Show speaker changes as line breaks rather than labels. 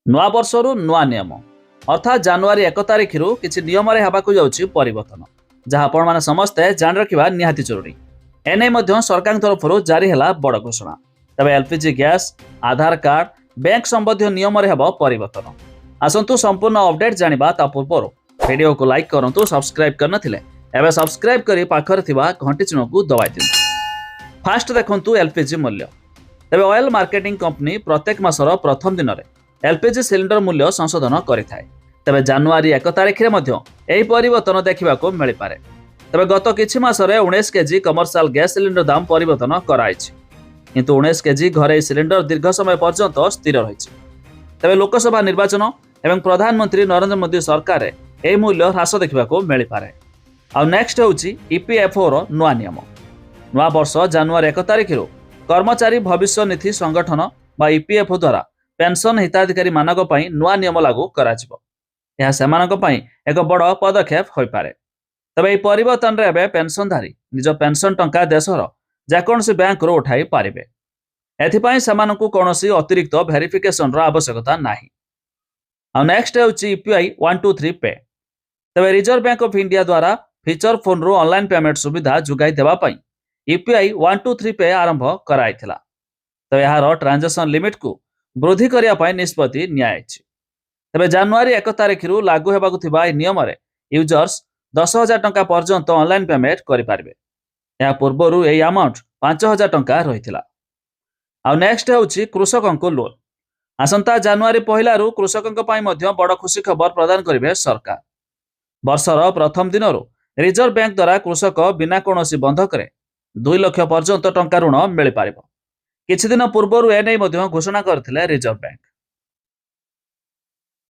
ନୂଆ ବର୍ଷରୁ ନୂଆ ନିୟମ ଅର୍ଥାତ୍ ଜାନୁଆରୀ 1 ତାରିଖରୁ କିଛି ନିୟମରେ ହେବାକୁ ଯାଉଛି ପରିବର୍ତ୍ତନ, ଯାହା ଆପଣମାନେ ସମସ୍ତେ ଜାଣି ରଖିବା ନିହାତି ଜରୁରୀ। ଏନେଇ ମଧ୍ୟ ସରକାରଙ୍କ ତରଫରୁ ଜାରି ହେଲା ବଡ଼ ଘୋଷଣା। ତେବେ ଏଲ୍ପିଜି ଗ୍ୟାସ୍, ଆଧାର କାର୍ଡ, ବ୍ୟାଙ୍କ ସମ୍ବନ୍ଧୀୟ ନିୟମରେ ହେବ ପରିବର୍ତ୍ତନ। ଆସନ୍ତୁ ସମ୍ପୂର୍ଣ୍ଣ ଅପଡେଟ୍ ଜାଣିବା। ତା ପୂର୍ବରୁ ଭିଡ଼ିଓକୁ ଲାଇକ୍ କରନ୍ତୁ, ସବସ୍କ୍ରାଇବ୍ କରିନଥିଲେ ଏବେ ସବସ୍କ୍ରାଇବ୍ କରି ପାଖରେ ଥିବା ଘଣ୍ଟି ଚିହ୍ନକୁ ଦବାଇ ଦିଅନ୍ତୁ। ଫାଷ୍ଟ ଦେଖନ୍ତୁ ଏଲ୍ପିଜି ମୂଲ୍ୟ। ତେବେ ଅଏଲ୍ ମାର୍କେଟିଂ କମ୍ପାନୀ ପ୍ରତ୍ୟେକ ମାସର ପ୍ରଥମ ଦିନରେ ଏଲ୍ପିଜି ସିଲିଣ୍ଡର ମୂଲ୍ୟ ସଂଶୋଧନ କରିଥାଏ। ତେବେ ଜାନୁଆରୀ 1 ତାରିଖରେ ମଧ୍ୟ ଏହି ପରିବର୍ତ୍ତନ ଦେଖିବାକୁ ମିଳିପାରେ। ତେବେ ଗତ କିଛି ମାସରେ 19 କେଜି କମର୍ସିଆଲ ଗ୍ୟାସ୍ ସିଲିଣ୍ଡର ଦାମ ପରିବର୍ତ୍ତନ କରାଯାଇଛି, କିନ୍ତୁ 19 କେଜି ଘରୋଇ ସିଲିଣ୍ଡର ଦୀର୍ଘ ସମୟ ପର୍ଯ୍ୟନ୍ତ ସ୍ଥିର ରହିଛି। ତେବେ ଲୋକସଭା ନିର୍ବାଚନ ଏବଂ ପ୍ରଧାନମନ୍ତ୍ରୀ ନରେନ୍ଦ୍ର ମୋଦି ସରକାରରେ ଏହି ମୂଲ୍ୟ ହ୍ରାସ ଦେଖିବାକୁ ମିଳିପାରେ। ଆଉ ନେକ୍ସଟ ହେଉଛି ଇପିଏଫ୍ଓର ନୂଆ ନିୟମ। ନୂଆ ବର୍ଷ ଜାନୁଆରୀ 1 ତାରିଖରୁ କର୍ମଚାରୀ ଭବିଷ୍ୟ ନିଧି ସଂଗଠନ ବା ଇପିଏଫ୍ଓ ଦ୍ୱାରା ପେନ୍ସନ୍ ହିତାଧିକାରୀମାନଙ୍କ ପାଇଁ ନୂଆ ନିୟମ ଲାଗୁ କରାଯିବ। ଏହା ସେମାନଙ୍କ ପାଇଁ ଏକ ବଡ଼ ପଦକ୍ଷେପ ହୋଇପାରେ। ତେବେ ଏହି ପରିବର୍ତ୍ତନରେ ଏବେ ପେନ୍ସନଧାରୀ ନିଜ ପେନ୍ସନ୍ ଟଙ୍କା ଦେଶର ଯେକୌଣସି ବ୍ୟାଙ୍କରୁ ଉଠାଇ ପାରିବେ। ଏଥିପାଇଁ ସେମାନଙ୍କୁ କୌଣସି ଅତିରିକ୍ତ ଭେରିଫିକେସନର ଆବଶ୍ୟକତା ନାହିଁ। ଆଉ ନେକ୍ସଟ ହେଉଛି ୟୁପିଆଇ 123 ପେ। ତେବେ ରିଜର୍ଭ ବ୍ୟାଙ୍କ ଅଫ୍ ଇଣ୍ଡିଆ ଦ୍ୱାରା ଫିଚର ଫୋନରୁ ଅନଲାଇନ୍ ପେମେଣ୍ଟ ସୁବିଧା ଯୋଗାଇ ଦେବା ପାଇଁ ୟୁପିଆଇ 123 ପେ ଆରମ୍ଭ କରାଯାଇଥିଲା। ତେବେ ଏହାର ଟ୍ରାଞ୍ଜାକ୍ସନ ଲିମିଟକୁ ବୃଦ୍ଧି କରିବା ପାଇଁ ନିଷ୍ପତ୍ତି ନିଆଯାଇଛି। ତେବେ ଜାନୁଆରୀ 1 ତାରିଖରୁ ଲାଗୁ ହେବାକୁ ଥିବା ଏହି ନିୟମରେ ୟୁଜର୍ସ 10,000 ଟଙ୍କା ପର୍ଯ୍ୟନ୍ତ ଅନଲାଇନ୍ ପେମେଣ୍ଟ କରିପାରିବେ। ଏହା ପୂର୍ବରୁ ଏହି ଆମାଉଣ୍ଟ 5,000 ଟଙ୍କା ରହିଥିଲା। ଆଉ ନେକ୍ସଟ ହେଉଛି କୃଷକଙ୍କୁ ଲୋନ୍। ଆସନ୍ତା ଜାନୁଆରୀ 1ରୁ କୃଷକଙ୍କ ପାଇଁ ମଧ୍ୟ ବଡ଼ ଖୁସି ଖବର ପ୍ରଦାନ କରିବେ ସରକାର। ବର୍ଷର ପ୍ରଥମ ଦିନରୁ ରିଜର୍ଭ ବ୍ୟାଙ୍କ ଦ୍ୱାରା କୃଷକ ବିନା କୌଣସି ବନ୍ଧକରେ 2 ଲକ୍ଷ ପର୍ଯ୍ୟନ୍ତ ଟଙ୍କା ଋଣ ମିଳିପାରିବ। କିଛି ଦିନ ପୂର୍ବରୁ ଏନେଇ ମଧ୍ୟ ଘୋଷଣା କରିଥିଲେ ରିଜର୍ଭ ବ୍ୟାଙ୍କ।